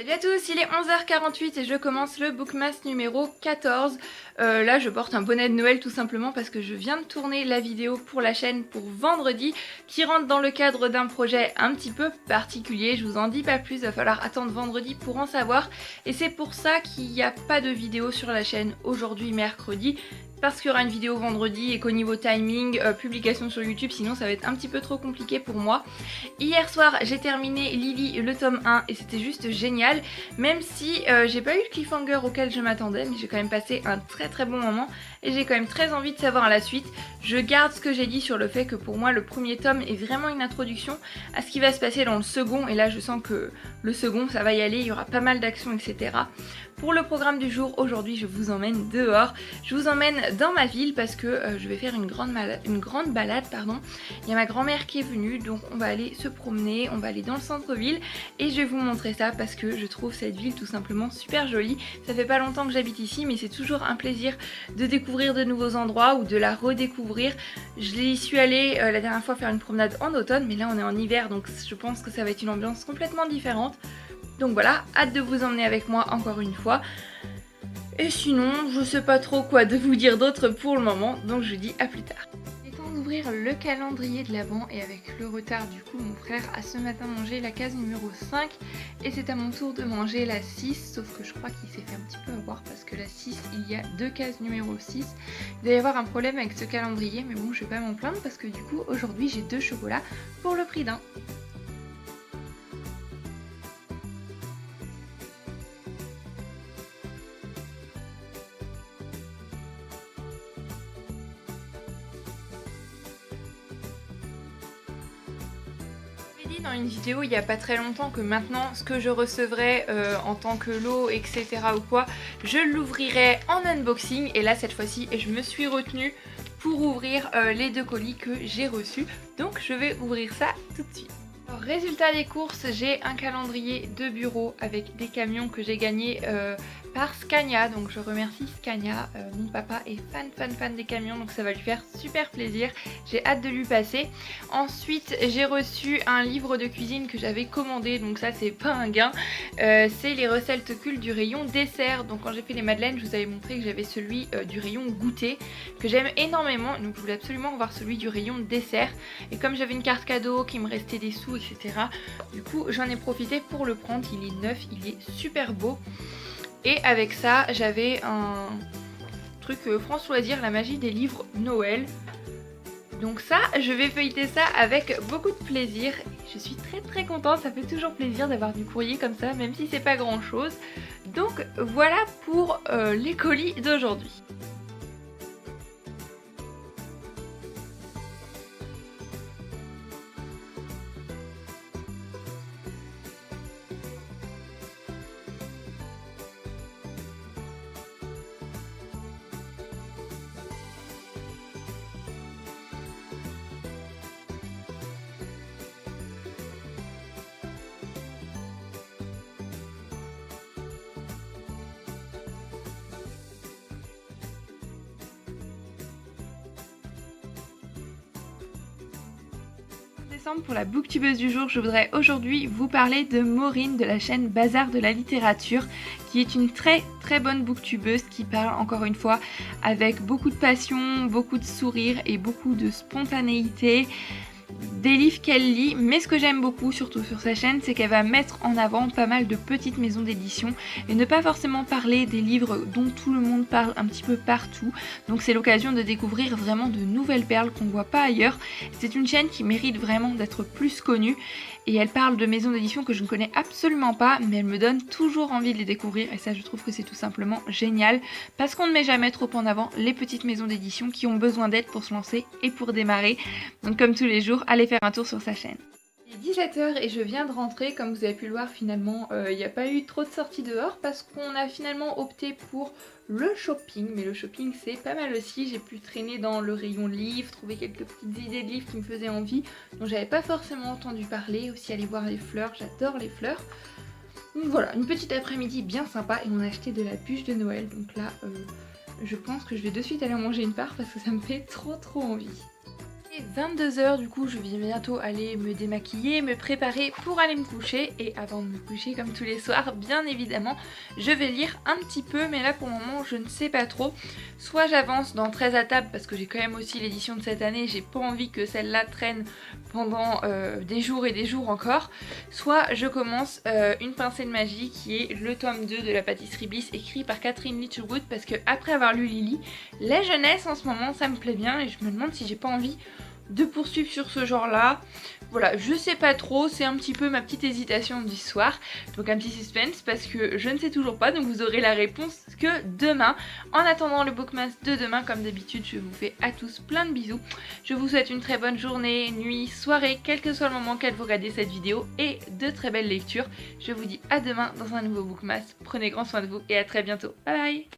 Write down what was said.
Salut à tous, il est 11h48 et je commence le Bookmas numéro 14. Là je porte un bonnet de Noël tout simplement parce que je viens de tourner la vidéo pour la chaîne pour vendredi qui rentre dans le cadre d'un projet un petit peu particulier. Je vous en dis pas plus, il va falloir attendre vendredi pour en savoir. Et c'est pour ça qu'il n'y a pas de vidéo sur la chaîne aujourd'hui mercredi. Parce qu'il y aura une vidéo vendredi et qu'au niveau timing, publication sur YouTube, sinon ça va être un petit peu trop compliqué pour moi. Hier soir j'ai terminé Lily le tome 1 et c'était juste génial, même si j'ai pas eu le cliffhanger auquel je m'attendais, mais j'ai quand même passé un très bon moment et j'ai quand même très envie de savoir la suite. Je garde ce que j'ai dit sur le fait que pour moi le premier tome est vraiment une introduction à ce qui va se passer dans le second, et là je sens que le second ça va y aller, il y aura pas mal d'actions etc. Pour le programme du jour, aujourd'hui je vous emmène dehors, je vous emmène dans ma ville parce que je vais faire une grande balade. Il y a ma grand-mère qui est venue, donc on va aller se promener, on va aller dans le centre-ville et je vais vous montrer ça parce que je trouve cette ville tout simplement super jolie. Ça fait pas longtemps que j'habite ici, mais c'est toujours un plaisir de découvrir de nouveaux endroits ou de la redécouvrir. Je suis allée la dernière fois faire une promenade en automne, mais là on est en hiver, donc je pense que ça va être une ambiance complètement différente. Donc voilà, hâte de vous emmener avec moi encore une fois. Et sinon, je sais pas trop quoi de vous dire d'autre pour le moment, donc je dis à plus tard. Il est temps d'ouvrir le calendrier de l'Avent et avec le retard du coup, mon frère a ce matin mangé la case numéro 5 et c'est à mon tour de manger la 6, sauf que je crois qu'il s'est fait un petit peu avoir parce que la 6, il y a deux cases numéro 6. Il doit y avoir un problème avec ce calendrier, mais bon, je vais pas m'en plaindre parce que du coup, aujourd'hui, j'ai 2 chocolats pour le prix d'un. Dans une vidéo il n'y a pas très longtemps que maintenant ce que je recevrai en tant que lot etc ou quoi, je l'ouvrirai en unboxing, et là cette fois-ci je me suis retenue pour ouvrir les 2 colis que j'ai reçus, donc je vais ouvrir ça tout de suite. Alors, résultat des courses, j'ai un calendrier de bureau avec des camions que j'ai gagnés par Scania, donc je remercie Scania. Mon papa est fan des camions, donc ça va lui faire super plaisir, j'ai hâte de lui passer. Ensuite j'ai reçu un livre de cuisine que j'avais commandé, donc ça c'est pas un gain, c'est les recettes cultes du rayon dessert. Donc quand j'ai fait les madeleines je vous avais montré que j'avais celui du rayon goûter que j'aime énormément, donc je voulais absolument avoir celui du rayon dessert, et comme j'avais une carte cadeau, qu'il me restait des sous etc, du coup j'en ai profité pour le prendre. Il est neuf, il est super beau. Et avec ça, j'avais un truc France Loisirs, la magie des livres Noël. Donc ça, je vais feuilleter ça avec beaucoup de plaisir. Je suis très contente, ça fait toujours plaisir d'avoir du courrier comme ça, même si c'est pas grand chose. Donc voilà pour les colis d'aujourd'hui. Pour la booktubeuse du jour, je voudrais aujourd'hui vous parler de Maureen de la chaîne Bazar de la littérature, qui est une très bonne booktubeuse qui parle encore une fois avec beaucoup de passion, beaucoup de sourire et beaucoup de spontanéité des livres qu'elle lit. Mais ce que j'aime beaucoup surtout sur sa chaîne, c'est qu'elle va mettre en avant pas mal de petites maisons d'édition et ne pas forcément parler des livres dont tout le monde parle un petit peu partout. Donc c'est l'occasion de découvrir vraiment de nouvelles perles qu'on voit pas ailleurs. C'est une chaîne qui mérite vraiment d'être plus connue, et elle parle de maisons d'édition que je ne connais absolument pas, mais elle me donne toujours envie de les découvrir, et ça je trouve que c'est tout simplement génial parce qu'on ne met jamais trop en avant les petites maisons d'édition qui ont besoin d'aide pour se lancer et pour démarrer. Donc comme tous les jours, allez faire un tour sur sa chaîne. Il est 17h et je viens de rentrer. Comme vous avez pu le voir, finalement il n'y a pas eu trop de sorties dehors parce qu'on a finalement opté pour le shopping. Mais le shopping c'est pas mal aussi, j'ai pu traîner dans le rayon livres, trouver quelques petites idées de livres qui me faisaient envie, dont j'avais pas forcément entendu parler. Aussi aller voir les fleurs, j'adore les fleurs. Donc voilà, une petite après-midi bien sympa, et on a acheté de la bûche de Noël. Donc là je pense que je vais de suite aller en manger une part parce que ça me fait trop envie. 22 h, du coup je vais bientôt aller me démaquiller, me préparer pour aller me coucher. Et avant de me coucher, comme tous les soirs, bien évidemment, je vais lire un petit peu. Mais là pour le moment je ne sais pas trop. Soit j'avance dans 13 à table parce que j'ai quand même aussi l'édition de cette année. J'ai pas envie que celle-là traîne pendant des jours et des jours encore. Soit je commence Une pincée de magie, qui est le tome 2 de la pâtisserie Bliss, écrit par Catherine Litchwood. Parce que après avoir lu Lily, la jeunesse en ce moment ça me plaît bien. Et je me demande si j'ai pas envie de poursuivre sur ce genre là. Voilà, je sais pas trop, c'est un petit peu ma petite hésitation du soir, donc un petit suspense parce que je ne sais toujours pas, donc vous aurez la réponse que demain. En attendant le Bookmas de demain, comme d'habitude, je vous fais à tous plein de bisous. Je vous souhaite une très bonne journée, nuit, soirée, quel que soit le moment qu'elle vous regardez cette vidéo, et de très belles lectures. Je vous dis à demain dans un nouveau Bookmas. Prenez grand soin de vous et à très bientôt. Bye bye.